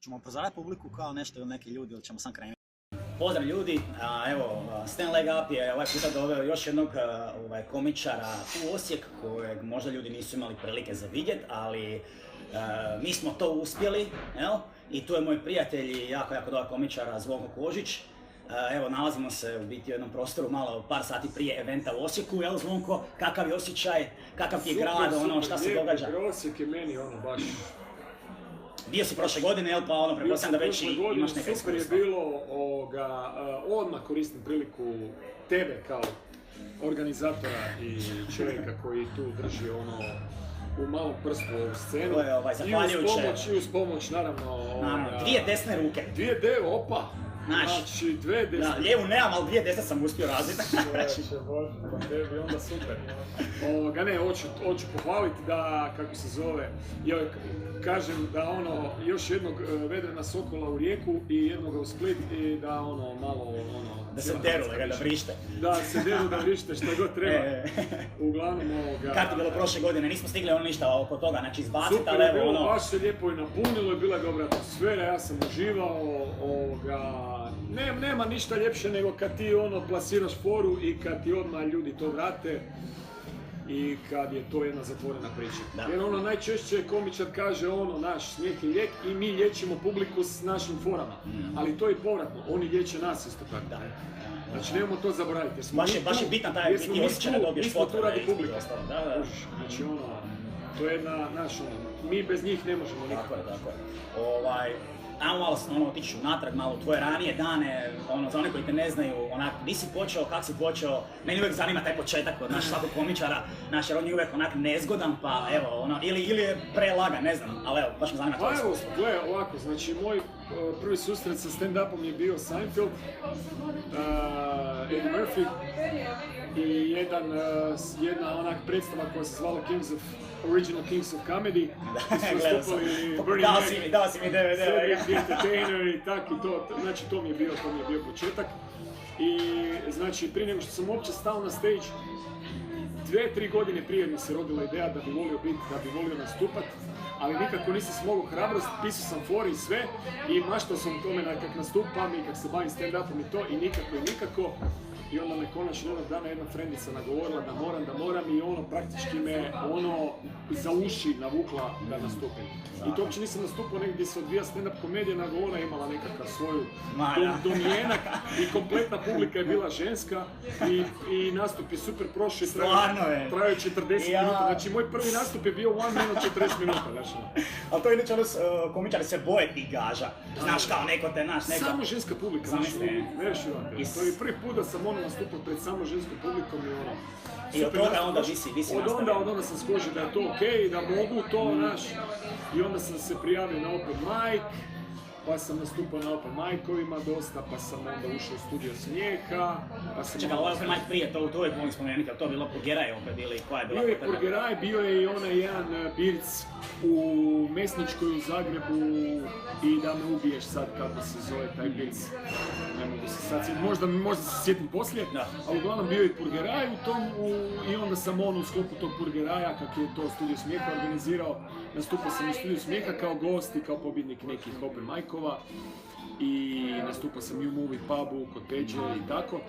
Ćemo upozoravati publiku kao nešto ili neki ljudi ili ćemo sam krenuti? Pozdrav ljudi, evo Stan Leg Up je ovaj puta doveo još jednog komičara u Osijek kojeg možda ljudi nisu imali prilike za vidjet, ali mi smo to uspjeli, i tu je moj prijatelj i jako dobar komičara Zvonko Kožić. Evo, nalazimo se u biti u jednom prostoru malo par sati prije eventa u Osijeku, jel Zvonko? Kakav je osjećaj, kakav ti je grad, šta se događa? Super, Osijek je meni baš... Bio si prošle godine, jel, pa pretpostavljam da već imaš neka iskustva. Super je bilo, odmah koristim priliku tebe kao organizatora i čovjeka koji tu drži u malom prstu ovu scenu. To je zahvaljujuće. I uz pomoć, naravno... Dvije desne ruke. Opa! Znači, dve desne. Da, lijevu nemam, ali dvije desne sam uspio razviti. Bože, pa tebi onda super. Hoću pohvaliti da, kako se zove, kažem da još jednog Vedrana Sokola u Rijeku i jednog u Split i da malo da se deru, da vrište. Da se deru, da vrište, što god treba. Uglavnom Kako je bilo prošle godine, nismo stigli ništa oko toga, znači izbaciti, ali evo Super je bilo, baš se lijepo i napunilo, je bila dobra atmosfera, ja sam uživao, nema ništa ljepše nego kad ti plasiraš foru i kad ti odmah ljudi to vrate i kad je to jedna zatvorena priča. Da. Jer najčešće komičar kaže naš smijeh je lijek i mi liječimo publiku s našim forama. Ali to je povratno, oni liječe nas isto tako. Da. Znači nemojmo to zaboraviti. Baš je bitan taj biti osjećaj da dobiješ potvrde. Mi smo tu radi publika. Znači to je mi bez njih ne možemo nikako. Tako je. Ajmo malo otići unatrag, malo u tvoje ranije dane, za one koji te ne znaju, di si počeo, kak si počeo, meni uvijek zanima taj početak od svakog komičara, jer on je uvijek nezgodan, pa evo, ili je prelagan, ne znam, ali evo, baš me zanima tvoje iskustvo. Pa evo, ovako, znači moj prvi susret sa stand-upom je bio Seinfeld, Eddie Murphy i jedna predstava koja se zvala Original Kings of Comedy. Gledao sam, dao si mi DVD. Cedric the Entertainer i tako i to, znači to mi je bio početak. I znači prije nego što sam uopće stao na stage, 2-3 godine prije mi se rodila ideja da bi volio nastupat, ali nikako nisam smogao hrabrost, pisao sam fore i sve i maštao sam o tome kak nastupam i kak se bavim stand-upom i to i nikako. I onda me konačno jednog dana jedna frendica nagovorila da moram i praktički me za uši navukla da nastupim. I to uopće nisam nastupao negdje gdje se odvija stand-up komedija, nego ona imala nekakav svoju domijenak i kompletna publika je bila ženska i nastup je super prošao i trajao 40 minuta. Znači moj prvi nastup je bio 1 minut 40 minuta. Ali to je inače komičari se boje tih gaža. Znaš kao neko te neka... Samo ženska publika, to je prvi put da sam nastupao pred samo ženskom publikom i od toga onda visi nastavio. Od onda sam skožio da je to okej, da mogu to, i onda sam se prijavio na open mic, pa sam nastupao na open mic-ovima dosta, pa sam onda ušao u studio Smijeha, pa sam... Čekaj, ovaj open mic prije, to uvijek volim spomenuti, ali to je bilo Purgeraj opet ili koja je bila? Bio je Purgeraj, bio je i onaj jedan birc u Mesničkoj u Zagrebu i da me ubiješ sad kako se zove taj birc. Ne mogu se sad sjetiti, možda se sjetim poslije, ali uglavnom bio je Purgeraj u tom i onda sam u sklopu tog Purgeraja, kako je to Studio Smijeha organizirao, nastupao sam u Studio Smijeha kao gost i kao pobjednik nekih open mic-ova i nastupao sam i u Movie Pubu, kod Peđe i tako.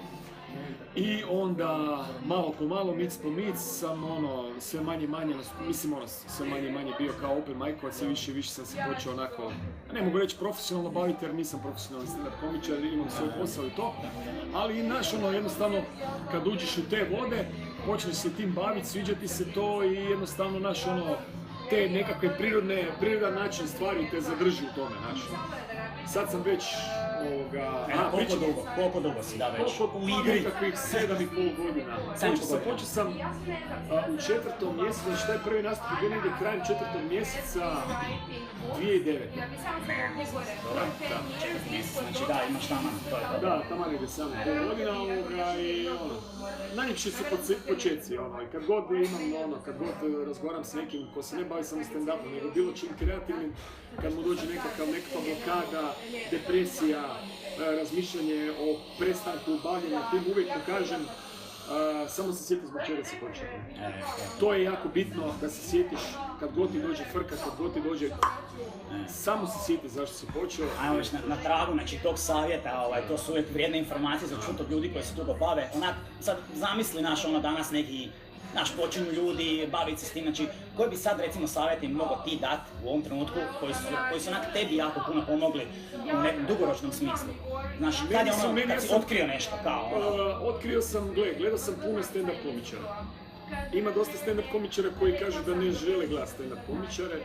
I onda, malo po malo, mic po mic, sam sve manje bio kao open mic-ovac, sve više sam se počeo onako, ne mogu reći profesionalno baviti jer nisam profesionalni stand-up komičar, imam svoj posao i to, ali jednostavno kad uđeš u te vode, počneš se tim baviti, sviđati se to i jednostavno te nekakve prirodan način stvari te zadrži u tome, Sad sam već koliko dugo si da već u igri? Nekakvih 7,5 godina. Počeo sam u 4. mjesecu, znači taj prvi nastup je bio negdje krajem 4. mjeseca 2009. Znači da, imaš taman. Da, taman negdje 7,5 godina i najljepši su početci, i kad god imam, kad god razgovaram s nekim ko se ne bavi samo stand-upom, nego bilo čim kreativnim, kad mu dođe nekakva blokada, depresija, razmišljanje o prestanku bavljenja, tim uvijek pokažem samo se sjeti zbog čega si počeo. To je jako bitno da se sjetiš kad god ti dođe frka, kad god ti dođe, samo se sjeti zašto si počeo. Ajmo već na tragu, znači tog savjeta, to su uvijek vrijedne informacije za čut od ljudi koji se dugo bave. Onak, sad zamisli danas neki počinju ljudi, baviti se s tim, znači koji bi sad recimo savjet im mogao ti dati u ovom trenutku koji su onak tebi jako puno pomogli u nekom dugoročnom smislu? Znaš, kad je kad si otkrio nešto kao Otkrio sam, gledao sam puno stand-up komičara. Ima dosta stand-up komičara koji kažu da ne žele gledati stand-up komičare.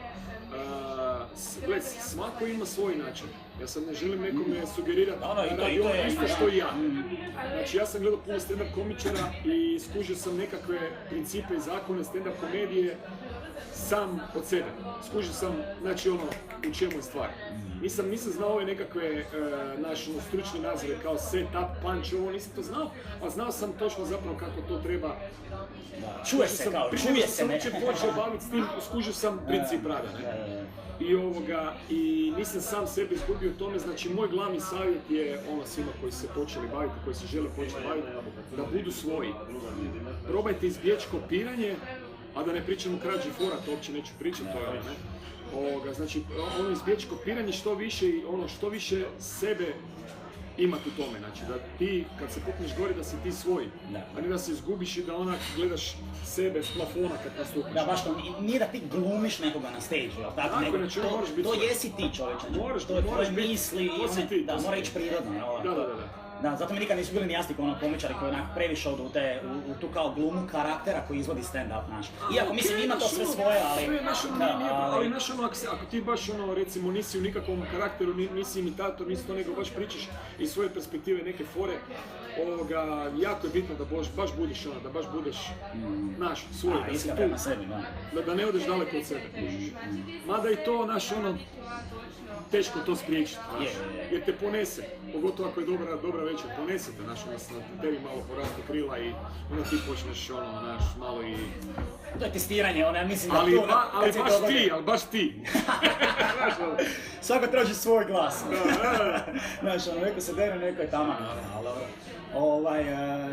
Svako ima svoj način. Ja sad ne želim nekome sugerirati da radi ono isto što i ja. Znači ja sam gledao puno stand-up komičara i skužio sam nekakve principe i zakone stand-up komedije sam od sebe. Skužio sam, znači u čemu je stvar. Nisam znao ove nekakve stručne nazive kao set-up, punch, nisam to znao, a znao sam točno zapravo kako to treba. Čuje se kao, čuje se ne. Sam počeo baviti s tim, skužio sam princip rada, ne? I nisam sam sebe izgubio u tome, znači moj glavni savjet je svima koji se počeli baviti, koji se žele početi baviti, da budu svoji. Probajte izbjeći kopiranje, a da ne pričamo krađi fora, to uopće neću pričati, to je ne. Znači, izbjeći kopiranje što više i što više sebe imati u tome, znači da ti kad se popneš gore da si ti svoj, a ne da se izgubiš i da onak gledaš sebe s plafona kad nastupiš. Da, baš to, nije da ti glumiš nekoga na stage, jel tako? Znači, to jesi ti čovječe, to je tvoje misli, da, mora ići prirodno, jel? Da. Da, zato mi nikad nisu bili ni jasni komičari koji onak previše odu u tu kao glumu karaktera koji izvodi stand-up, znaš. Iako mislim ima to sve svoje, ali... Ali znaš ako ti baš recimo nisi u nikakvom karakteru, nisi imitator, nisi to nego baš pričaš iz svoje perspektive neke fore, jako je bitno da baš budeš da baš budeš naš, svoj, da si tu, da ne odeš daleko od sebe. Mada i to, teško to spriječiti, jer te ponese, pogotovo ako je dobra večer, ponese te, na tebi malo porastu krila i onda ti počneš, malo i... To je testiranje, ja mislim da ali baš ti. Svako traži svoj glas. Znaš, neko se dere, neko je tamo.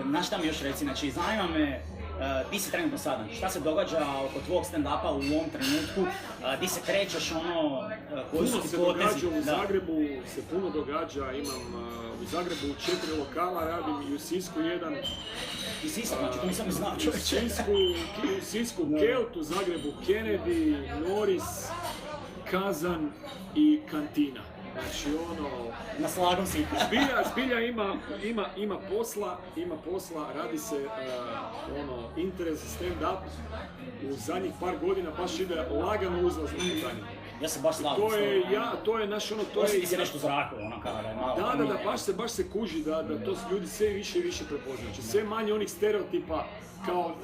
Znaš šta mi još reci, znači, zanima me, ti si trenutno sada, šta se događa oko tvojeg stand-upa u ovom trenutku, ti se krećeš, koji su ti potezi? Puno se događa, u Zagrebu se puno događa, imam u Zagrebu 4 lokala, radim i u Sisku jedan. I Sisak, znači to nisam znao čovječe. U Sisku Kelt, u Zagrebu Kennedy, Norris, Kazan i Kantina. Znači naslagom si. Zbilja ima posla, radi se interes za stand-up u zadnjih par godina baš ide lagano uzlazno pitanje. Ja se baš slavim. To je naš Osjeti se nešto u zraku, kada je malo... Da, baš se kuži da to ljudi sve više i više prepoznaju. Znači sve manje onih stereotipa kao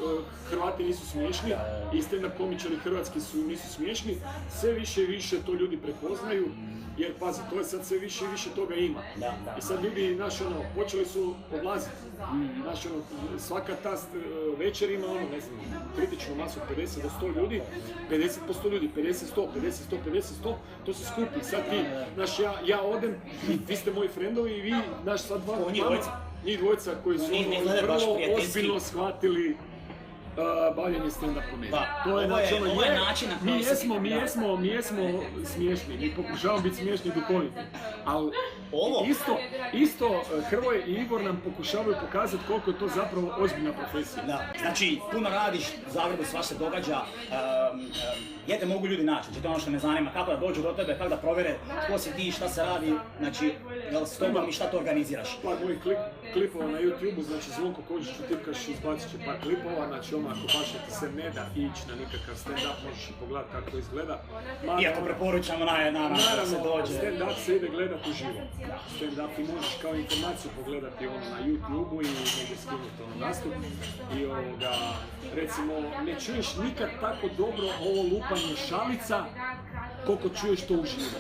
Hrvati nisu smiješni i stand-up komičari hrvatski nisu smiješni, sve više i više to ljudi prepoznaju. Jer pazi, to je sad sve više i više toga ima. I sad ljudi, počeli su odlaziti. Svaka ta večer ima, kritičnu masu od 50 do 100 ljudi, 50% ljudi, 50-100, 50-100, to se skupi. Sad ti, ja odem, vi ste moji frendovi i vi, sad njih dvojica koji su vrlo ozbiljno shvatili bavljenje stand-up komedije. To je način na koji se... Mi jesmo smiješni, mi pokušavamo biti smiješni i duhoviti. Ali isto Hrvoje i Igor nam pokušavaju pokazati koliko je to zapravo ozbiljna profesija. Znači, puno radiš, u Zagrebu sva se događa, gdje te mogu ljudi naći, znači to je ono što me zanima, kako da dođu do tebe, kako da provjere tko si ti, šta se radi, znači, s tobom i šta to organiziraš. Par mojih klipova na YouTube-u, znači Zvonko Kođić utipkaš, izbacit će par klipova, znači ako baš ti se ne da ići na nikakav stand-up, možeš i pogledati kako to izgleda. Iako preporučamo naravno da se dođe. Stand-up se ide gledati uživo. Stand-up ti možeš kao informaciju pogledati na YouTube-u i negdje skinuti nastup. I recimo, ne čuješ nikad tako dobro ovo lupanje šalica koliko čuješ to uživo.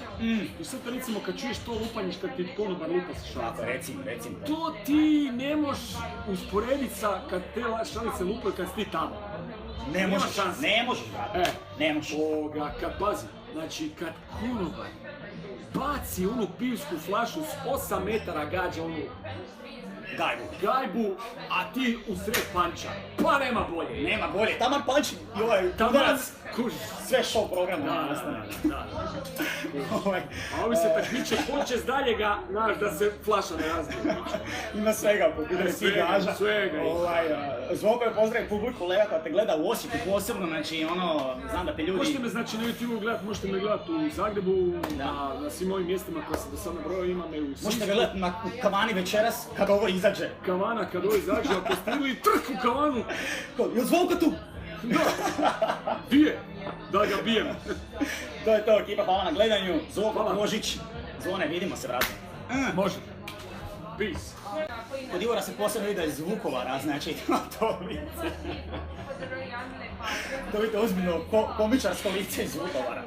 I sad recimo kad čuješ to lupanje kad ti konobar lupa sa šalicama. Recimo. To ti ne možeš usporediti sa kad te šalice lupaju kad si ti tamo. Ne možeš, brate. Ne možeš. Kad pazi, znači kad konobar baci onu pivsku flašu s 8 metara gađa onu gajbu, a ti u sred panča. Pa nema bolje. Nema bolje, taman panč i ovaj udarac, sve show programa. Da. A ovi se takmiče, hoće s daljega, znaš, da se flaša ne razbije. Ima svega, popide si gaža. Svega. Zvonko je pozdravio publiku kolega koja te gleda u Osijeku posebno, znači ono, znam da te ljudi... Možete me znači na YouTube gledat, možete me gledat u Zagrebu, na svim ovim mjestima koje sam do sad nabrojao, ima me u Sisku. Možete me gledat na Kavani večeras, kad ovo izađe. Kavana, kad ovo izađe, ako ste ili trk u Kavanu. Jel Zvonko tu? Da, bije, da ga bijem. To je to, ekipa, hvala na gledanju. Zvonko Kožić, Zvone, vidimo se, vrati. Može. Peace. Kod Ivora se posebno vidi iz Vukovara, znači to vidite. To vidite ozbiljno komičarsko lice iz Vukovara.